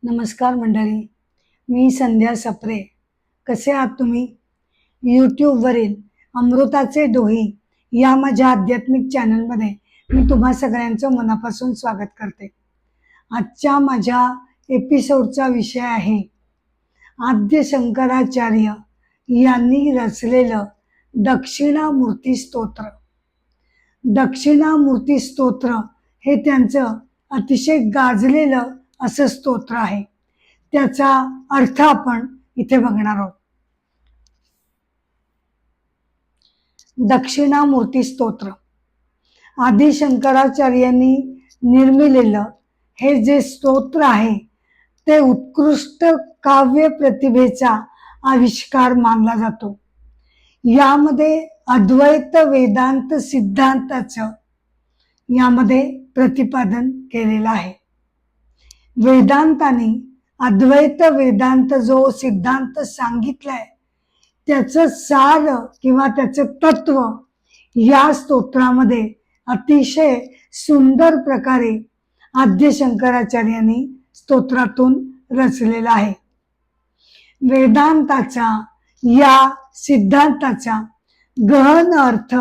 नमस्कार मंडळी, मी संध्या सप्रे. कसे आहात तुम्ही? यूट्यूबवरील अमृताचे डोही या माझ्या आध्यात्मिक चॅनलमध्ये मी तुम्हा सगळ्यांचं मनापासून स्वागत करते. आजच्या माझ्या एपिसोडचा विषय आहे आद्य शंकराचार्य यांनी रचलेलं दक्षिणामूर्ती स्तोत्र. दक्षिणामूर्ती स्तोत्र हे त्यांचं अतिशय गाजलेलं असं स्तोत्र आहे. त्याचा अर्थ आपण इथे बघणार आहोत. दक्षिणामूर्ती स्तोत्र आदि शंकराचार्यांनी निर्मिलेलं हे जे स्तोत्र आहे ते उत्कृष्ट काव्य प्रतिभेचा आविष्कार मानला जातो. यामध्ये अद्वैत वेदांत सिद्धांताचं यामध्ये प्रतिपादन केलेलं आहे. वेदांताने अद्वैत वेदांत जो सिद्धांत सांगितलाय त्याचं सार किंवा त्याचं तत्व या स्तोत्रामध्ये अतिशय सुंदर प्रकारे आद्य शंकराचार्यांनी स्तोत्रातून रचलेला आहे. वेदांताचा या सिद्धांताचा गहन अर्थ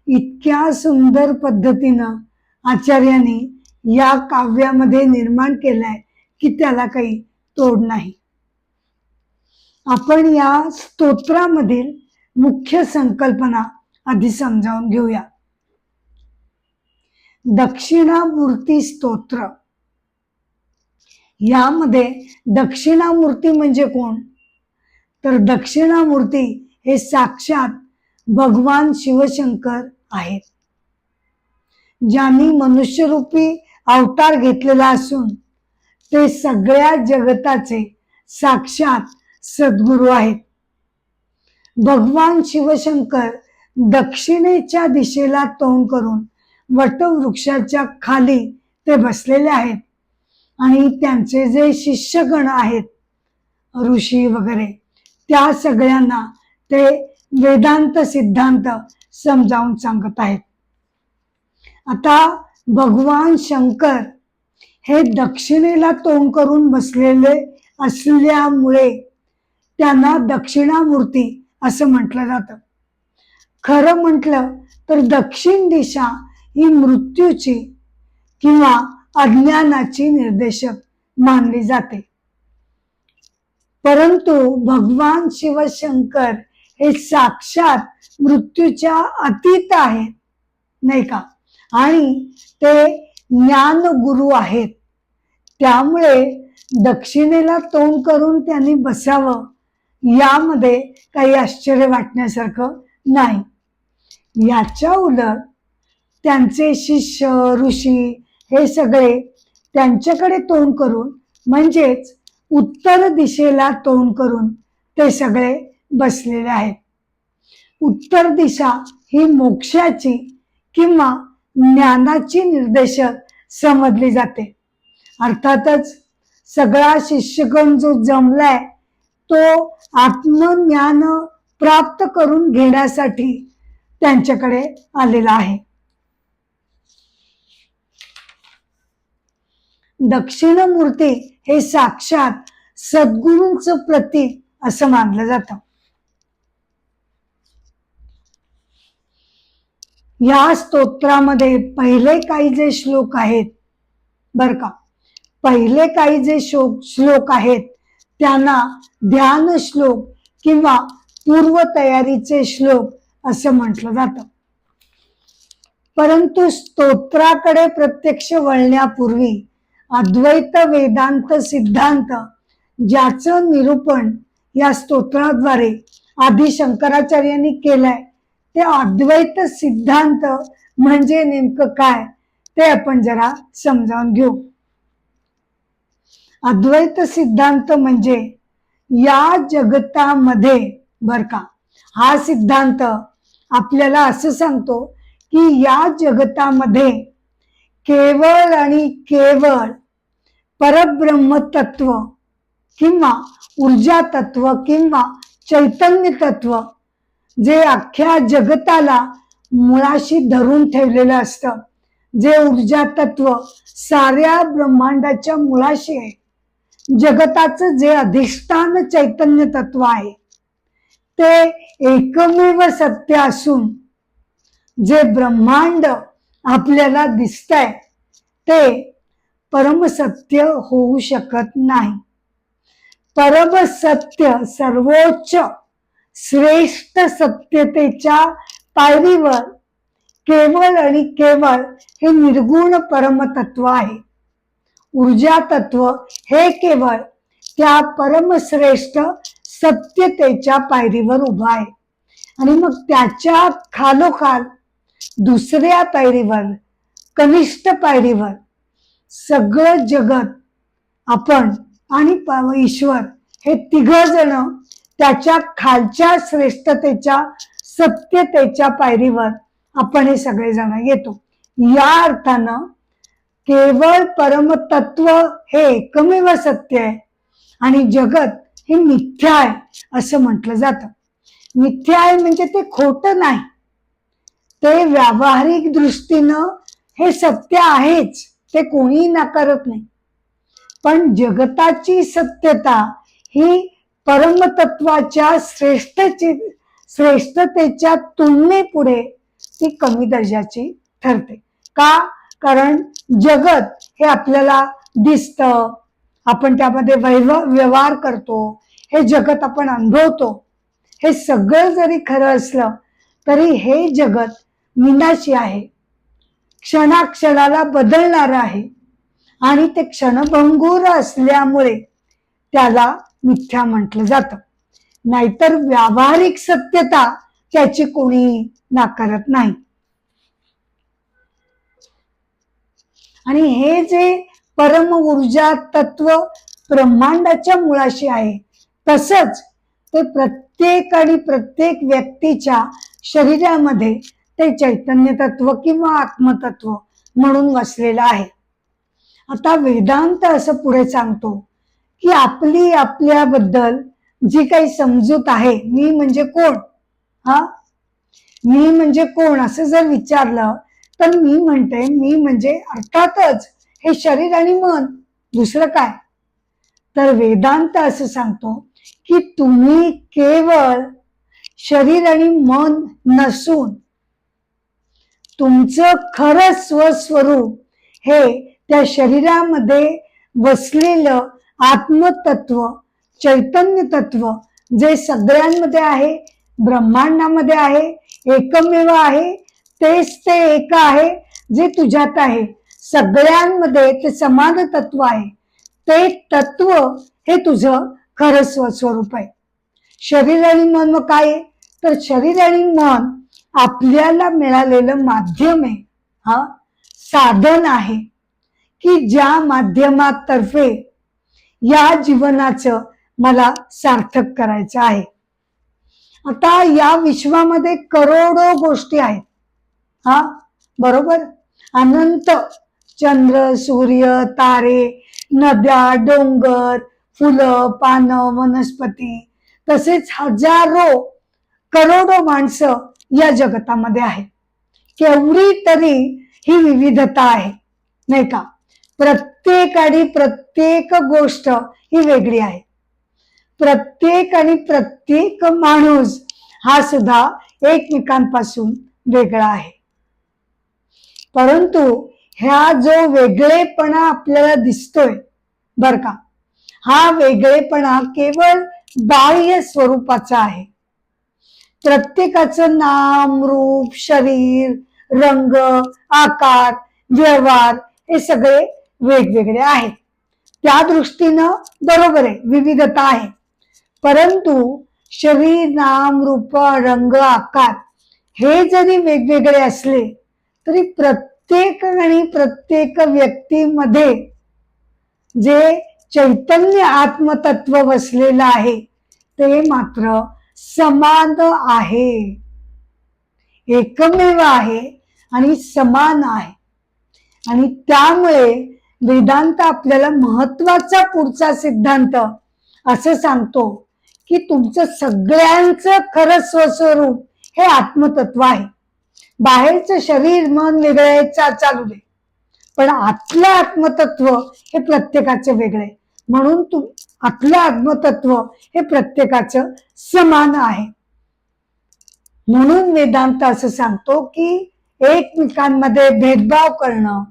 इतक्या सुंदर पद्धतीनं आचार्यांनी या काव्यामध्ये निर्माण केलाय की त्याला काही तोड नाही. आपण या स्तोत्रामधील मुख्य संकल्पना आधी समजावून घेऊया. दक्षिणामूर्ती स्तोत्र यामध्ये दक्षिणामूर्ती म्हणजे कोण? तर दक्षिणामूर्ती हे साक्षात भगवान शिवशंकर आहेत, ज्यांनी मनुष्यरूपी अवतार घेतलेला असून ते सगळ्या जगताचे साक्षात सद्गुरू आहेत. भगवान शिवशंकर दक्षिणेच्या दिशेला तोंड करून वटवृक्षाच्या खाली ते बसलेले आहेत आणि त्यांचे जे शिष्यगण आहेत, ऋषी वगैरे, त्या सगळ्यांना ते वेदांत सिद्धांत समजावून सांगत आहेत. आता भगवान शंकर हे दक्षिणेला तोंड करून बसलेले असल्यामुळे त्यांना दक्षिणामूर्ती असं म्हटलं जातं. खरं म्हटलं तर दक्षिण दिशा ही मृत्यूची किंवा अज्ञानाची निर्देशक मानली जाते. परंतु भगवान शिवशंकर हे साक्षात मृत्यूच्या अतीत आहेत, नाही का? आणि ते ज्ञानगुरु आहेत. त्यामुळे दक्षिणेला तोंड करून त्यांनी बसावं यामध्ये काही आश्चर्य वाटण्यासारखं नाही. याच्या उलट त्यांचे शिष्य ऋषी हे सगळे त्यांच्याकडे तोंड करून म्हणजेच उत्तर दिशेला तोंड करून ते सगळे बसलेले आहेत. उत्तर दिशा ही मोक्षाची किंवा ज्ञानाची निर्देशक समजली जाते. अर्थातच सगळा शिष्यगण जो जमलाय तो आत्मज्ञान प्राप्त करून घेण्यासाठी त्यांच्याकडे आलेला आहे. दक्षिणमूर्ती हे साक्षात सद्गुरूंचं प्रतीक असं मानलं जातं. या स्तोत्रामध्ये पहिले काही जे श्लोक आहेत बर का, पहिले काही जे श्लोक आहेत त्यांना ध्यान श्लोक किंवा पूर्व तयारीचे श्लोक असं म्हटलं जातं. परंतु स्तोत्राकडे प्रत्यक्ष वळण्यापूर्वी अद्वैत वेदांत सिद्धांत ज्याचं निरूपण या स्तोत्राद्वारे आदि शंकराचार्यांनी केलंय ते अद्वैत सिद्धांत म्हणजे नेमकं काय ते आपण जरा समजावून घेऊ. अद्वैत सिद्धांत म्हणजे या जगतामध्ये बर का, हा सिद्धांत आपल्याला असं सांगतो की या जगतामध्ये केवळ आणि केवळ परब्रह्म तत्व किंवा ऊर्जा तत्व किंवा चैतन्य तत्व जे अख्ख्या जगताला मुळाशी धरून ठेवलेलं असतं, जे ऊर्जा तत्व साऱ्या ब्रह्मांडाच्या मुळाशी आहे, जगताचं जे अधिष्ठान चैतन्य तत्व आहे ते एकमेव सत्य असून जे ब्रह्मांड आपल्याला दिसतंय ते परमसत्य होऊ शकत नाही. परमसत्य सर्वोच्च श्रेष्ठ सत्यतेच्या पायरीवर केवळ आणि केवळ हे निर्गुण परमतत्व आहे. ऊर्जा तत्व हे केवळ त्या परमश्रेष्ठ सत्यतेच्या पायरीवर उभा आहे. आणि मग त्याच्या खालोखाल दुसऱ्या पायरीवर, कनिष्ठ पायरीवर सगळं जगत, आपण आणि ईश्वर हे तिघ जण त्याच्या खालच्या श्रेष्ठतेच्या सत्यतेच्या पायरीवर आपण हे सगळे जण येतो. या अर्थानं केवळ परमतत्व हे एकमेव सत्य आहे आणि जगत हे मिथ्या आहे असं म्हटलं जातं. मिथ्या आहे म्हणजे ते खोटं नाही, ते व्यावहारिक दृष्टीनं हे सत्य आहेच, ते कोणीही नाकारत नाही. पण जगताची सत्यता ही परमतत्वाच्या श्रेष्ठतेच्या तुलनेपुढे ती कमी दर्जाची ठरते. का? कारण जगत हे आपल्याला दिसतं, आपण त्यामध्ये व्यवहार करतो, हे जगत आपण अनुभवतो. हे सगळं जरी खरं असलं तरी हे जगत विनाशी आहे, क्षणाक्षणाला बदलणार आहे आणि ते क्षणभंगूर असल्यामुळे त्याला मिथ्या म्हटलं जातं. नाहीतर व्यावहारिक सत्यता त्याची कोणी नाकारत नाही. आणि हे जे परम ऊर्जा तत्व ब्रह्मांडाच्या मुळाशी आहे, तसंच ते प्रत्येक आणि प्रत्येक व्यक्तीच्या शरीरामध्ये ते चैतन्य तत्व किंवा आत्मतत्व म्हणून वसलेलं आहे. आता वेदांत असं पुढे सांगतो की आपली आपल्याबद्दल जी काही समजूत आहे, मी म्हणजे कोण, मी म्हणजे कोण असं जर विचारलं तर मी म्हणते मी म्हणजे अर्थातच हे शरीर आणि मन, दुसरं काय. तर वेदांत असं सांगतो की तुम्ही केवळ शरीर आणि मन नसून तुमचं खरं स्वस्वरूप हे त्या शरीरामध्ये वसलेलं आत्मतत्व, चैतन्य तत्व जे सगळ्यांमध्ये आहे, ब्रह्मांडामध्ये आहे, एकमेव आहे, तेच ते एक आहे जे तुझ्यात आहे. सगळ्यांमध्ये ते समान तत्व आहे. ते तत्व हे तुझं खरं स्वस्वरूप आहे. शरीर आणि मन मग काय? तर शरीर आणि मन आपल्याला मिळालेलं माध्यम आहे, साधन आहे की ज्या माध्यमातर्फे या जीवनाचं मला सार्थक करायचं आहे. आता या विश्वामध्ये करोडो गोष्टी आहेत, बरोबर. अनंत चंद्र, सूर्य, तारे, नद्या, डोंगर, फुलं, पानं, वनस्पती, तसेच हजारो करोडो माणसं या जगतामध्ये आहेत. केवढी तरी ही विविधता आहे, नाही का? प्रत्येक आणि प्रत्येक गोष्ट ही वेगळी आहे. प्रत्येक आणि प्रत्येक माणूस हा सुद्धा एकमेकांपासून वेगळा आहे. परंतु ह्या जो वेगळेपणा आपल्याला दिसतोय बर का, हा वेगळेपणा केवळ बाह्य स्वरूपाचा आहे. प्रत्येकाचं नाम, रूप, शरीर, रंग, आकार, व्यवहार हे सगळे वेगवेगळे आहेत. त्या दृष्टीनं बरोबर आहे, विविधता आहे. परंतु शरीर, नाम, रूप, रंग, आकार हे जरी वेगवेगळे असले तरी प्रत्येक आणि प्रत्येक व्यक्तीमध्ये जे चैतन्य आत्मतत्व वसलेलं आहे ते मात्र समान आहे, एकमेव आहे आणि समान आहे. आणि त्यामुळे वेदांत आपल्याला महत्वाचा पुढचा सिद्धांत असं सांगतो की तुमचं सगळ्यांचं खरं स्वस्वरूप हे आत्मतत्व आहे. बाहेरचं शरीर, मन वेगळं चालू दे, पण आतलं आत्मतत्व हे प्रत्येकाचं वेगळं आहे. म्हणून आपलं आत्मतत्व हे प्रत्येकाचं समान आहे. म्हणून वेदांत असं सांगतो की एकमेकांमध्ये भेदभाव करणं,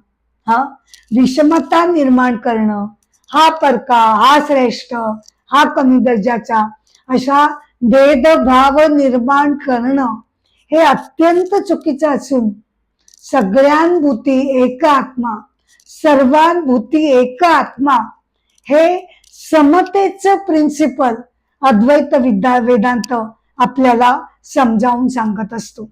विषमता निर्माण करणं, हा परका, हा श्रेष्ठ, हा कमी दर्जाचा, अशा भेदभाव निर्माण करणं हे अत्यंत चुकीचं असून सगळ्यांभूती एक आत्मा, सर्वांभूती एक आत्मा हे समतेचं प्रिन्सिपल अद्वैत वेदांत आपल्याला समजावून सांगत असतो.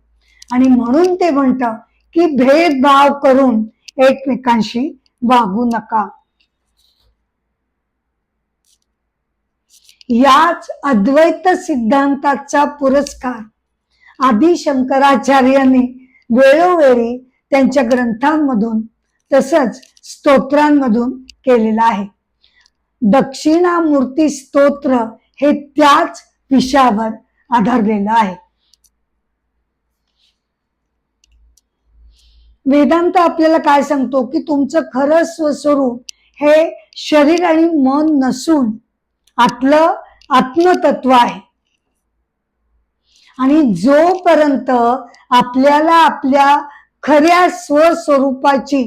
आणि म्हणून ते म्हणतं की भेदभाव करून एकमेकांशी वागू नका. याच अद्वैत सिद्धांताचा पुरस्कार आदि शंकराचार्यांनी वेळोवेळी त्यांच्या ग्रंथांमधून तसंच स्तोत्रांमधून केलेला आहे. दक्षिणामूर्ती स्तोत्र हे त्याच विषयावर आधारलेलं आहे. वेदांत आपल्याला काय सांगतो की तुमचं खरं स्वस्वरूप हे शरीर आणि मन नसून आतलं आत्मतत्व आहे. आणि जोपर्यंत आपल्याला आपल्या खऱ्या स्वस्वरूपाची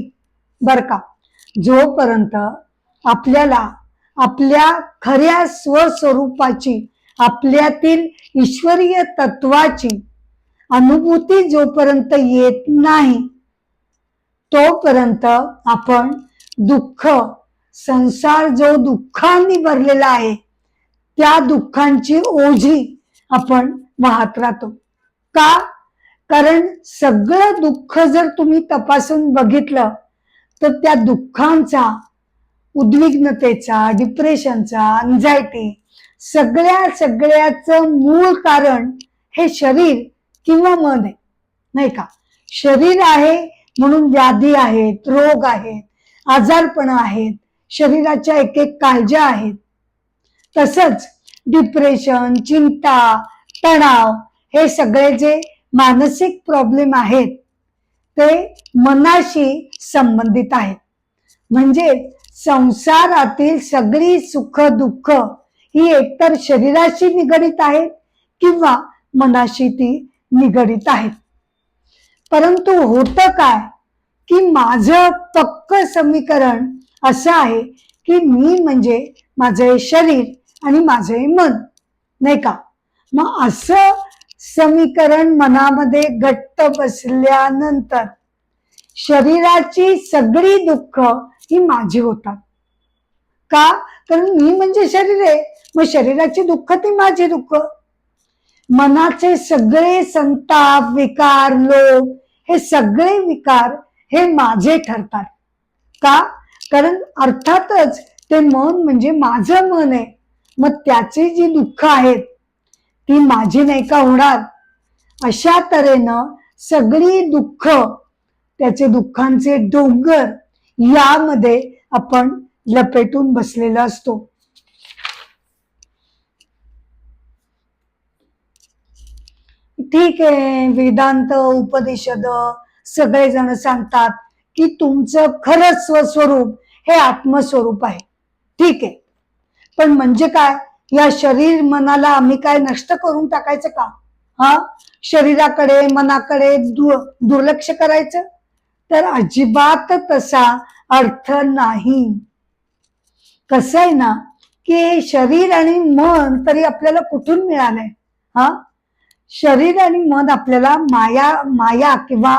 जोपर्यंत आपल्याला आपल्या खऱ्या स्वस्वरूपाची, आपल्यातील ईश्वरीय तत्वाची अनुभूती जोपर्यंत येत नाही तोपर्यंत आपण दुःख, संसार जो दुःखांनी भरलेला आहे त्या दुःखांची ओझी आपण वाहत राहतो. का? कारण सगळं दुःख जर तुम्ही तपासून बघितलं तर त्या दुःखांचा, उद्विग्नतेचा, डिप्रेशनचा, अँझायटी सगळ्याचं मूळ कारण हे शरीर किंवा मन आहे, नाही का? शरीर आहे म्हणून व्याधी आहेत, रोग आहेत, आजारपण आहेत, शरीराच्या एक एक काळज्या आहेत. तसंच डिप्रेशन, चिंता, तणाव हे सगळे जे मानसिक प्रॉब्लेम आहेत ते मनाशी संबंधित आहेत. म्हणजे संसारातील सगळी सुख दुःख ही एकतर शरीराशी निगडित आहेत किंवा मनाशी ती निगडित आहेत. परंतु होतं काय की माझं पक्क समीकरण असं आहे की मी म्हणजे माझे शरीर आणि माझे मन, नाही का? मग असं समीकरण मनामध्ये घट्ट बसल्यानंतर शरीराची सगळी दुःख ही माझी होतात. का? कारण मी म्हणजे शरीर आहे, मग शरीराची दुःख ती माझी दुःख. मनाचे सगळे संताप, विकार, लोभ हे सगळे विकार हे माझे ठरतात. का? कारण अर्थातच ते मन म्हणजे माझं मन आहे, मग त्याची जी दुःख आहेत ती माझी नाही का होणार? अशा तऱ्हेनं सगळी दुःख, त्याचे दुःखांचे डोंगर यामध्ये आपण लपेटून बसलेला असतो. ठीक आहे, वेदांत उपनिषद सगळेजण सांगतात की तुमचं खरं स्वस्वरूप हे आत्मस्वरूप आहे. ठीक आहे, पण म्हणजे काय? या शरीर मनाला आम्ही काय नष्ट करून टाकायचं का? शरीराकडे, मनाकडे दुर्लक्ष करायचं? तर अजिबात तसा अर्थ नाही. कसं आहे ना की शरीर आणि मन तरी आपल्याला कुठून मिळालंय? शरीर आणि मन आपल्याला माया किंवा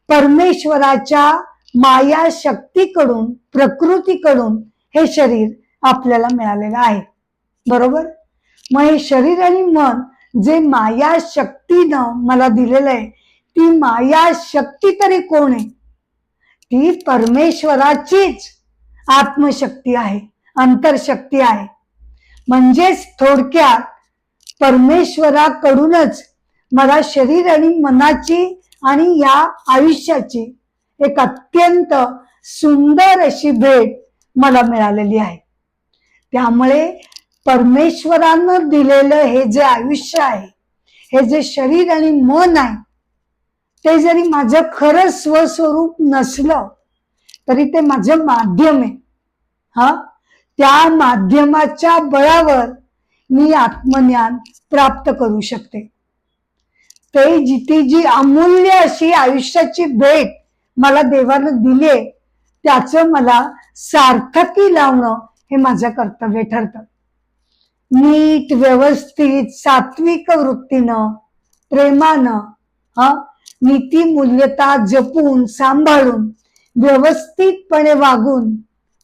परमेश्वराच्या माया शक्तीकडून, प्रकृतीकडून हे शरीर आपल्याला मिळालेलं आहे, बरोबर? मग हे शरीर आणि मन जे माया शक्तीनं मला दिलेलं आहे, ती माया शक्ती तरी कोण आहे? ती परमेश्वराचीच आत्मशक्ती आहे, अंतरशक्ती आहे. म्हणजेच थोडक्यात परमेश्वराकडूनच मला शरीर आणि मनाची आणि या आयुष्याची एक अत्यंत सुंदर अशी भेट मला मिळालेली आहे. त्यामुळे परमेश्वरानं दिलेलं हे जे आयुष्य आहे, हे जे शरीर आणि मन आहे, ते जरी माझं खरं स्वस्वरूप नसलं तरी ते माझं माध्यम आहे. त्या माध्यमाच्या बळावर मी आत्मज्ञान प्राप्त करू शकते. ती जी अमूल्य अशी आयुष्याची भेट मला देवानं दिली, त्याचं मला सार्थकी लावणं हे माझं कर्तव्य ठरतं. नीट व्यवस्थित सात्विक वृत्तीनं, प्रेमानं, नीती मूल्यता जपून सांभाळून व्यवस्थितपणे वागून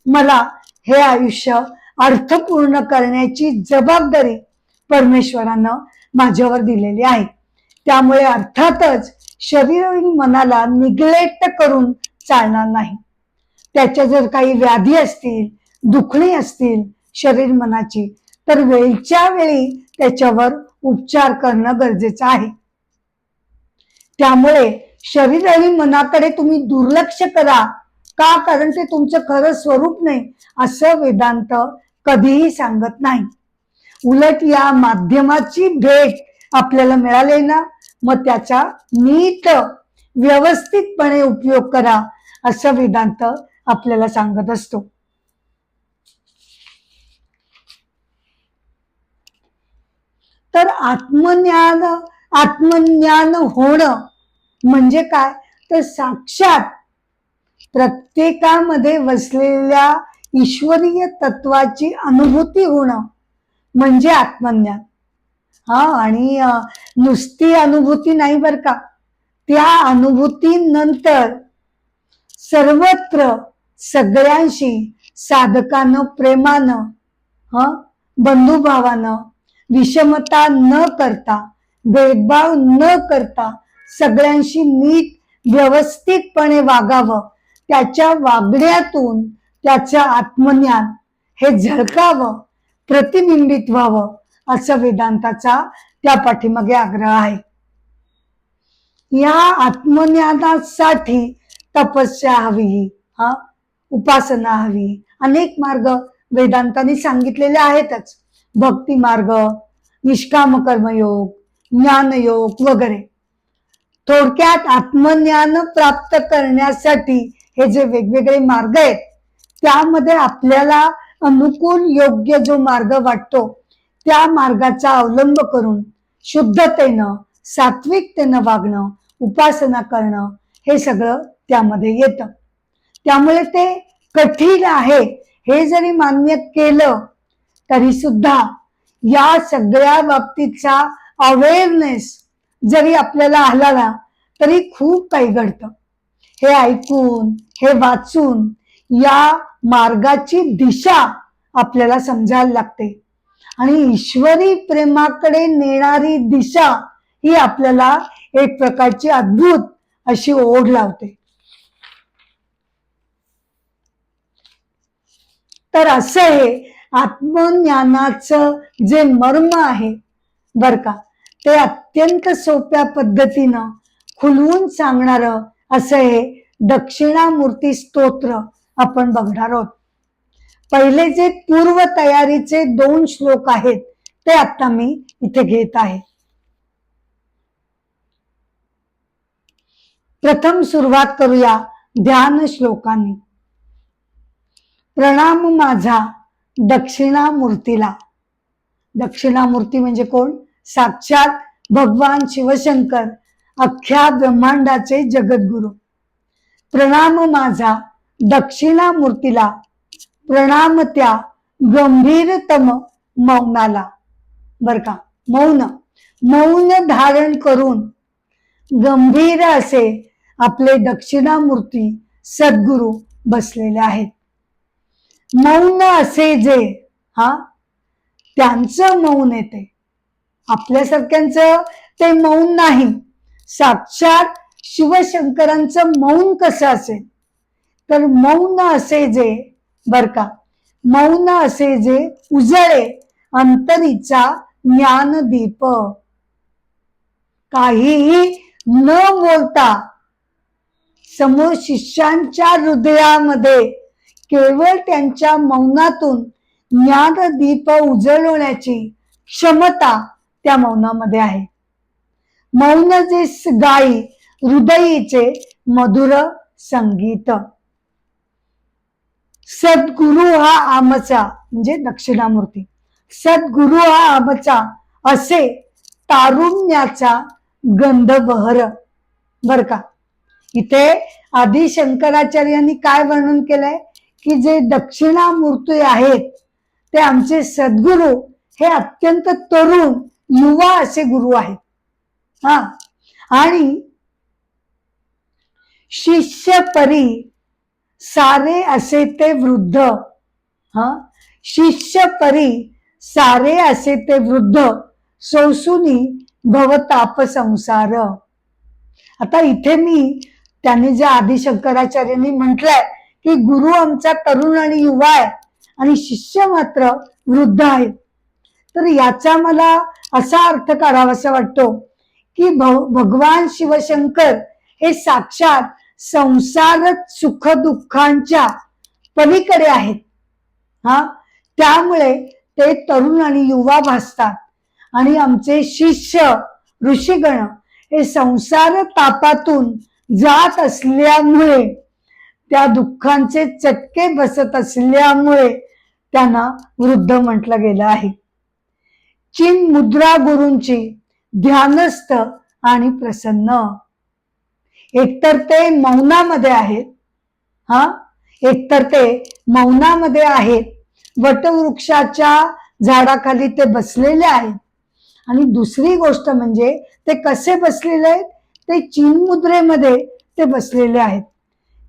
मला हे आयुष्य अर्थपूर्ण करण्याची जबाबदारी परमेश्वरानं माझ्यावर दिलेली आहे. त्यामुळे अर्थातच शरीर आणि मनाला निग्लेक्ट करून चालणार नाही. त्याच्या जर काही व्याधी असतील, दुखणी असतील शरीर मनाची, तर वेळच्या वेळी त्याच्यावर उपचार करणं गरजेचं आहे. त्यामुळे शरीर आणि मनाकडे तुम्ही दुर्लक्ष करा का, कारण ते तुमचं खरं स्वरूप नाही असं वेदांत कधीही सांगत नाही. उलट या माध्यमाची भेट आपल्याला मिळाली ना, मग त्याचा नीट व्यवस्थितपणे उपयोग करा असं वेदांत आपल्याला सांगत असतो. तर आत्मज्ञान होणं म्हणजे काय, तर साक्षात प्रत्येकामध्ये वसलेल्या ईश्वरीय तत्वाची अनुभूती होणं म्हणजे आत्मज्ञान. आणि नुसती अनुभूती नाही बर का, त्या अनुभूतीनंतर सर्वत्र सगळ्यांशी साधकानं, प्रेमानं, बंधुभावानं, विषमता न करता, भेदभाव न करता सगळ्यांशी नीट व्यवस्थितपणे वागावं. त्याच्या वागण्यातून त्याचं आत्मज्ञान हे झळकावं, प्रतिबिंबित व्हावं असं वेदांताचा त्या पाठीमागे आग्रह आहे. या आत्मज्ञानासाठी तपस्या हवी, उपासना हवी. अनेक मार्ग वेदांतांनी सांगितलेले आहेतच. भक्ती मार्ग, निष्काम कर्मयोग, ज्ञानयोग वगैरे. थोडक्यात आत्मज्ञान प्राप्त करण्यासाठी हे जे वेगवेगळे मार्ग आहेत, त्यामध्ये आपल्याला अनुकूल योग्य जो मार्ग वाटतो त्या मार्गाचा अवलंब करून शुद्धतेनं, सात्विकतेनं वागणं, उपासना करणं हे सगळं त्यामध्ये येतं. त्यामुळे ते कठीण आहे हे जरी मान्य केलं तरी सुद्धा या सगळ्या बाबतीचा अवेअरनेस जरी आपल्याला आला ना, तरी खूप काही घडतं. हे ऐकून, हे वाचून या मार्गाची दिशा आपल्याला समजायला लागते आणि ईश्वरी प्रेमाकडे नेणारी दिशा ही आपल्याला एक प्रकारची अद्भुत अशी ओढ लावते. तर असं हे आत्मज्ञानाचं जे मर्म आहे बर का, ते अत्यंत सोप्या पद्धतीनं खुलवून सांगणारं असं हे दक्षिणामूर्ती स्तोत्र आपण बघणार आहोत. पहिले जे पूर्व तयारीचे 2 श्लोक आहेत ते आता मी इथे घेत आहे. प्रथम सुरुवात करूया ध्यान श्लोकांनी. प्रणाम माझा दक्षिणामूर्तीला. दक्षिणामूर्ती म्हणजे कोण? साक्षात भगवान शिवशंकर, अख्ख्या ब्रह्मांडाचे जगद्गुरु. प्रणाम माझा दक्षिणामूर्तीला, प्रणाम त्या गंभीरतम मौनाला. बर का, मौन धारण करून गंभीर असे आपले दक्षिणामूर्ती सद्गुरु बसलेले आहेत. मौन असे जे त्यांचं मौन येते, आपल्यासारख्यांचं ते मौन नाही. साक्षात शिवशंकरांचं मौन कसं असेल, तर मौन असे जे बर का, मौन असे जे उजळे अंतरीचा ज्ञानदीप. काहीही न बोलता समोर शिष्यांच्या हृदयामध्ये केवळ त्यांच्या मौनातून ज्ञानदीप उजळवण्याची क्षमता त्या मौनामध्ये आहे. मौन जे गाई हृदयीचे मधुर संगीत. सद्गुरु हा आमचा म्हणजे दक्षिणामूर्ती. सद्गुरु हा आमचा असे तारुण्याचा गंध बहर. बर का, इथे आदि शंकराचार्यांनी काय वर्णन केलंय की जे दक्षिणामूर्ती आहेत ते आमचे सद्गुरु हे अत्यंत तरुण युवा असे गुरु आहेत. हा, आणि शिष्य परी सारे असे ते वृद्ध. हा, शिष्य परी सारे असे ते वृद्ध सोसुनी भवताप संसार. आता इथे मी त्यांनी जे आदि शंकराचार्यांनी म्हटलंय की गुरु आमचा तरुण आणि युवा आहे आणि शिष्य मात्र वृद्ध आहे, तर याचा मला असा अर्थ काढावासा वाटतो की भगवान शिवशंकर हे साक्षात संसार सुख दुःखांच्या पलीकडे आहेत. हा, त्यामुळे ते तरुण आणि युवा भासतात. आणि आमचे शिष्य ऋषीगण हे संसार तापातून जात असल्यामुळे, त्या दुःखांचे चटके बसत असल्यामुळे त्यांना वृद्ध म्हटलं गेलं आहे. चिन्मुद्रा गुरूंची ध्यानस्थ आणि प्रसन्न. एकतर ते मौनामध्ये आहेत. हा, एकतर ते मौनामध्ये आहेत, वटवृक्षाच्या झाडाखाली ते बसलेले आहेत. आणि दुसरी गोष्ट म्हणजे ते कसे बसलेले आहेत, ते चिन्मुद्रेमध्ये ते बसलेले आहेत.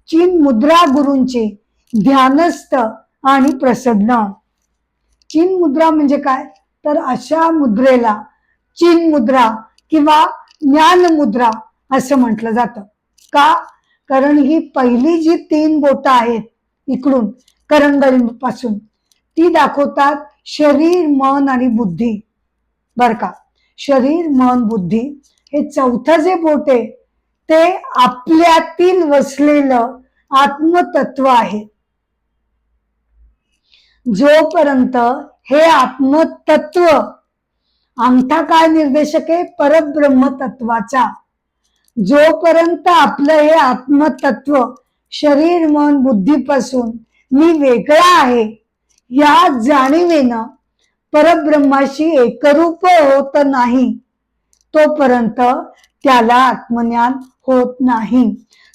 चिन्मुद्रा गुरूंची ध्यानस्थ आणि प्रसन्न. चिन्मुद्रा म्हणजे काय, तर अशा मुद्रेला चिन्मुद्रा किंवा ज्ञानमुद्रा असं म्हटलं जातं. का, कारण ही पहिली जी 3 बोटं आहेत इकडून करंगळीपासून, ती दाखवतात शरीर, मन आणि बुद्धी. बर का, शरीर, मन, बुद्धी. हे चौथं जे बोट आहे ते आपल्यातील वसलेलं आत्मतत्व आहे. जोपर्यंत हे आत्मतत्व, अंगठा काय निर्देशक आहे, परब्रह्म तत्वाचा, जोपर्यंत आपलं हे आत्मतत्व शरीर, मन, बुद्धीपासून मी वेगळा आहे या जाणीवेनं परब्रह्माशी एकरूप होत नाही, तोपर्यंत त्याला आत्मज्ञान होत नाही.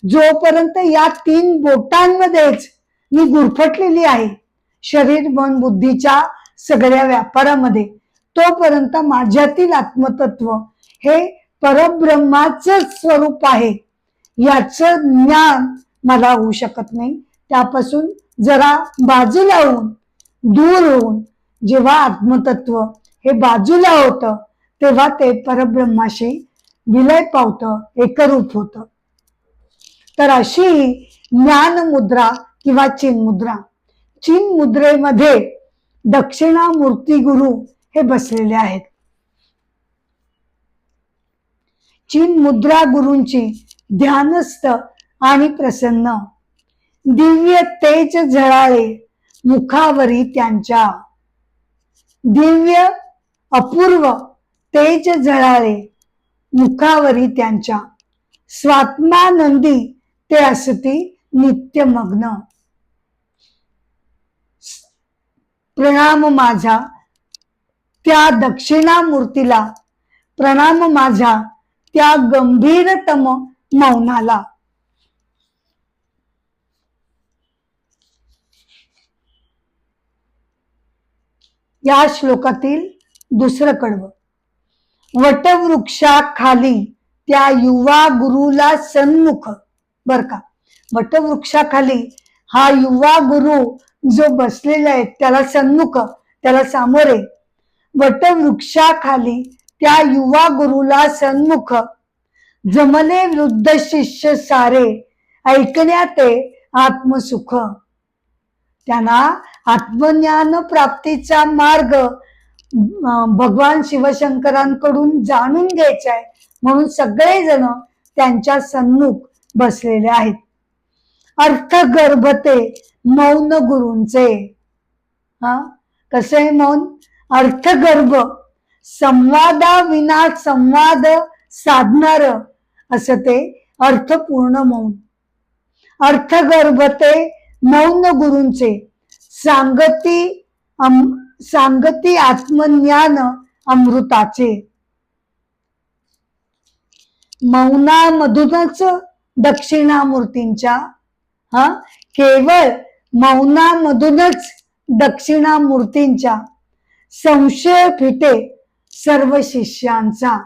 जोपर्यंत या 3 बोटांमध्येच मी गुरफटलेली आहे, शरीर, मन, बुद्धीच्या सगळ्या व्यापारामध्ये, तोपर्यंत माझ्यातील आत्मतत्व हे परब्रह्माचं स्वरूप आहे याचं ज्ञान मला होऊ शकत नाही. त्यापासून जरा बाजूला होऊन, दूर होऊन, जेव्हा आत्मतत्व हे बाजूला होतं तेव्हा ते परब्रह्माशी विलय पावतं, एकरूप होतं. तर अशी ज्ञानमुद्रा किंवा चिन्मुद्रा. चिन्मुद्रेमध्ये दक्षिणामूर्ती गुरु हे बसलेले आहेत. चिन्मुद्रा गुरूंची ध्यानस्थ आणि प्रसन्न. दिव्य तेज झळाळे मुखावरी त्यांच्या. दिव्य अपूर्व तेज झळाळे मुखावरी त्यांच्या. स्वात्मानंदी ते असती नित्यमग्न. प्रणाम माझा त्या दक्षिणामूर्तीला, प्रणाम माझा त्या गंभीरतम मौनाला. या श्लोकातील दुसरं कडवं. वटवृक्षाखाली त्या युवा गुरुला सन्मुख. बर का, वटवृक्षाखाली हा युवा गुरु जो बसलेला आहे त्याला सन्मुख, त्याला सामोरे. वटवृक्षाखाली त्या युवा गुरुला सन्मुख. जमले वृद्ध शिष्य सारे ऐकण्यात आत्मसुख. त्यांना आत्मज्ञान प्राप्तीचा मार्ग भगवान शिवशंकरांकडून जाणून घ्यायचा आहे म्हणून सगळेजण त्यांच्या सन्मुख बसलेले आहेत. अर्थगर्भते मौन गुरूंचे. हा, कसे आहे मौन, अर्थगर्भ, संवादाविना संवाद साधणार असं ते अर्थपूर्ण मौन. अर्थगर्भते मौन गुरूंचे सांगती सांगती आत्मज्ञान अमृताचे. मौनामधूनच दक्षिणामूर्तींच्या केवळ मौनामधूनच दक्षिणामूर्तींच्या संशय फिटे सर्व शिष्यांचा.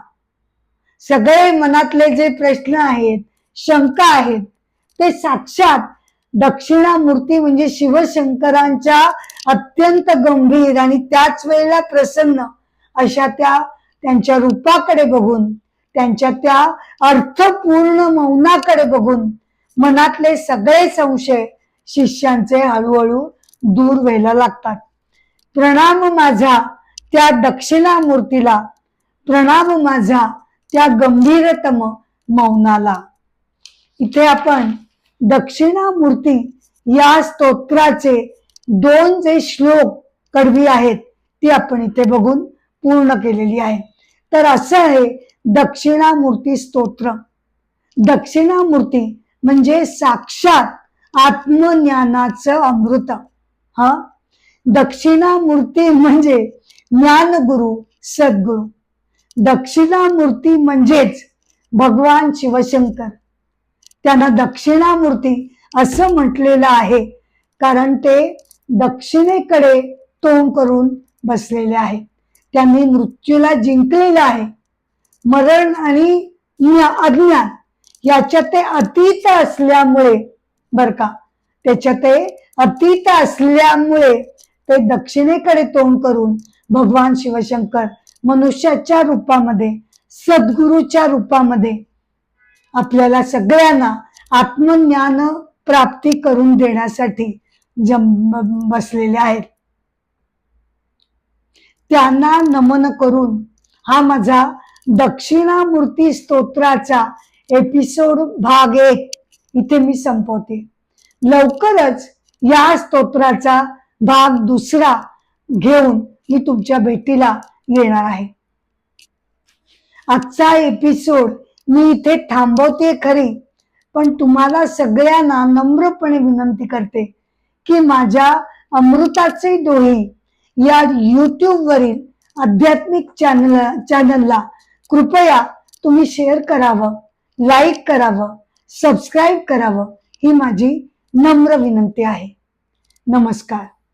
सगळे मनातले जे प्रश्न आहेत, शंका आहेत, ते साक्षात दक्षिणामूर्ती म्हणजे शिवशंकरांच्या अत्यंत गंभीर आणि त्याच वेळेला प्रसन्न अशा त्यांच्या रूपाकडे बघून, त्यांच्या त्या अर्थपूर्ण मौनाकडे बघून मनातले सगळे संशय शिष्यांचे हळूहळू दूर व्हायला लागतात. प्रणाम माझा त्या दक्षिणामूर्तीला, प्रणाम माझा त्या गंभीरतम मौनाला. इथे आपण दक्षिणामूर्ती या स्तोत्राचे 2 जे श्लोक कडवी आहेत ती आपण इथे बघून पूर्ण केलेली आहे. तर असं आहे दक्षिणामूर्ती स्तोत्र. दक्षिणामूर्ती म्हणजे साक्षात आत्मज्ञानाचं अमृत. दक्षिणामूर्ती म्हणजे ज्ञानगुरु, सद्गुरु. दक्षिणामूर्ती म्हणजेच भगवान शिवशंकर. त्यांना दक्षिणामूर्ती असं म्हटलेलं आहे कारण ते दक्षिणेकडे तोंड करून बसलेले आहे. त्यांनी मृत्यूला जिंकलेलं आहे. मरण आणि अज्ञान याच्यात ते अतीत असल्यामुळे, बर का, त्याच्यात ते अतीत असल्यामुळे ते दक्षिणेकडे तोंड करून भगवान शिवशंकर मनुष्याच्या रूपामध्ये, सद्गुरूच्या रूपामध्ये आपल्याला सगळ्यांना आत्मज्ञान प्राप्ती करून देण्यासाठी बसलेले आहेत. त्यांना नमन करून हा माझा दक्षिणामूर्ती स्तोत्राचा एपिसोड भाग 1 इथे मी संपवते. लवकरच या स्तोत्राचा भाग 2 घेऊन मी तुमच्या भेटीला येणार आहे. आजचा एपिसोड मी इथे थांबवते खरी, पण तुम्हाला सगळ्यांना नम्रपणे विनंती करते की माझ्या अमृताचे डोळे या YouTube वरील आध्यात्मिक चॅनलला कृपया तुम्ही शेअर करावं, लाईक करावं, सबस्क्राईब करावं ही माझी नम्र विनंती आहे. नमस्कार.